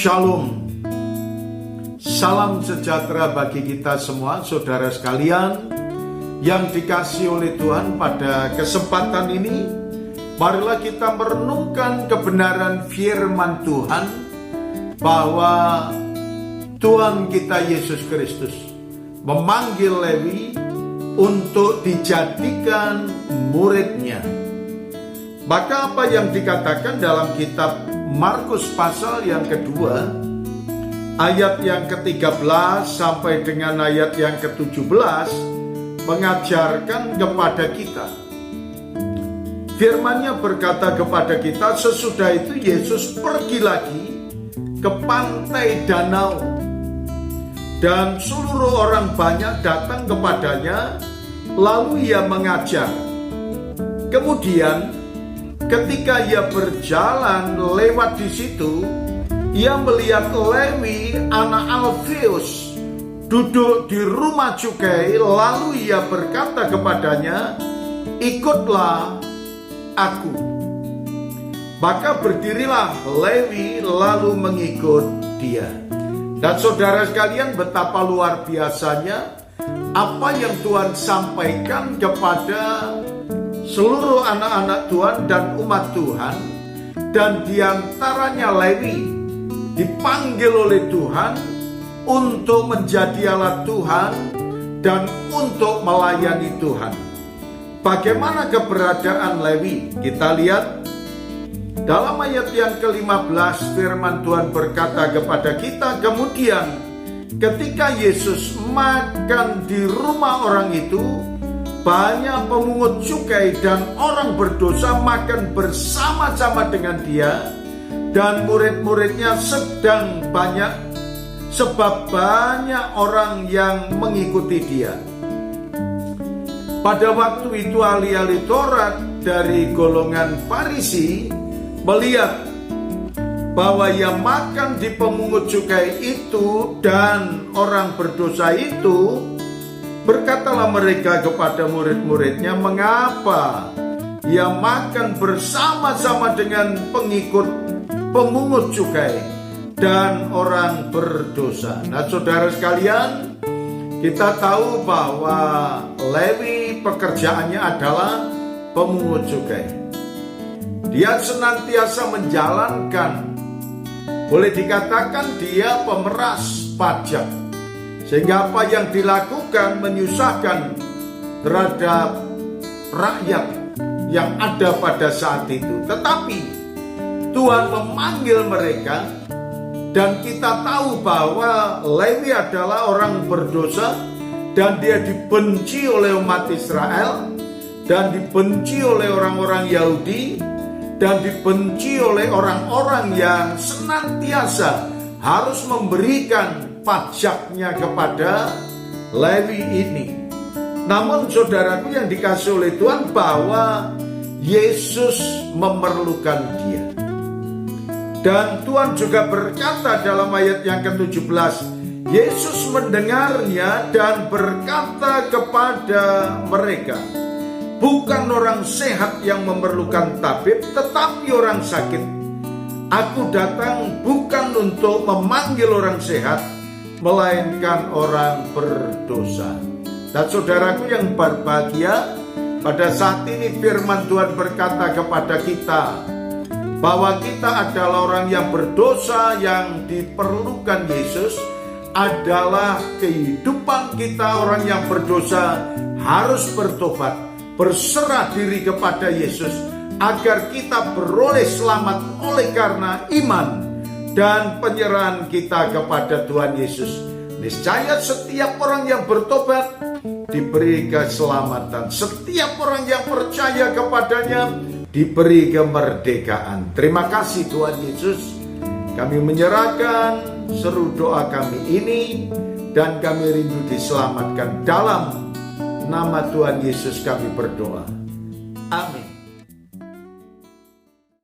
Shalom. Salam sejahtera bagi kita semua, saudara sekalian yang dikasihi oleh Tuhan. Pada kesempatan ini, marilah kita merenungkan kebenaran firman Tuhan bahwa Tuhan kita Yesus Kristus memanggil Lewi untuk dijadikan muridnya. Maka apa yang dikatakan dalam kitab Markus pasal yang kedua, ayat yang ke-13 sampai dengan ayat yang ke-17 mengajarkan kepada kita. Firman-Nya berkata kepada kita, sesudah itu Yesus pergi lagi ke pantai danau, dan seluruh orang banyak datang kepadanya, lalu ia mengajar. Kemudian ketika ia berjalan lewat di situ, ia melihat Lewi anak Alfeus duduk di rumah cukai. Lalu ia berkata kepadanya, ikutlah aku. Maka berdirilah Lewi lalu mengikut dia. Dan saudara sekalian, betapa luar biasanya apa yang Tuhan sampaikan kepada seluruh anak-anak Tuhan dan umat Tuhan. Dan diantaranya Lewi dipanggil oleh Tuhan untuk menjadi alat Tuhan dan untuk melayani Tuhan. Bagaimana keberadaan Lewi? Kita lihat dalam ayat yang ke-15, firman Tuhan berkata kepada kita, kemudian ketika Yesus makan di rumah orang itu, banyak pemungut cukai dan orang berdosa makan bersama-sama dengan dia, dan murid-muridnya sedang banyak, sebab banyak orang yang mengikuti dia. Pada waktu itu ahli-ahli Taurat dari golongan Farisi melihat bahwa yang makan di pemungut cukai itu dan orang berdosa itu, berkatalah mereka kepada murid-muridnya, mengapa ia makan bersama-sama dengan pengikut pemungut cukai dan orang berdosa. Nah, saudara sekalian, kita tahu bahwa Lewi pekerjaannya adalah pemungut cukai. Dia senantiasa menjalankan, boleh dikatakan dia pemeras pajak, sehingga apa yang dilakukan menyusahkan terhadap rakyat yang ada pada saat itu. Tetapi Tuhan memanggil mereka, dan kita tahu bahwa Lewi adalah orang berdosa, dan dia dibenci oleh umat Israel, dan dibenci oleh orang-orang Yahudi, dan dibenci oleh orang-orang yang senantiasa harus memberikan pajaknya kepada Lewi ini. Namun saudaraku yang dikasihi oleh Tuhan, bahwa Yesus memerlukan dia. Dan Tuhan juga berkata dalam ayat yang ke-17, Yesus mendengarnya dan berkata kepada mereka, bukan orang sehat yang memerlukan tabib, tetapi orang sakit. Aku datang bukan untuk memanggil orang sehat, melainkan orang berdosa. Dan saudaraku yang berbahagia, pada saat ini firman Tuhan berkata kepada kita bahwa kita adalah orang yang berdosa, yang diperlukan Yesus adalah kehidupan kita. Orang yang berdosa harus bertobat, berserah diri kepada Yesus, agar kita beroleh selamat oleh karena iman dan penyerahan kita kepada Tuhan Yesus. Niscaya setiap orang yang bertobat diberi keselamatan. Setiap orang yang percaya kepadanya diberi kemerdekaan. Terima kasih Tuhan Yesus. Kami menyerahkan seru doa kami ini, dan kami rindu diselamatkan. Dalam nama Tuhan Yesus kami berdoa. Amin.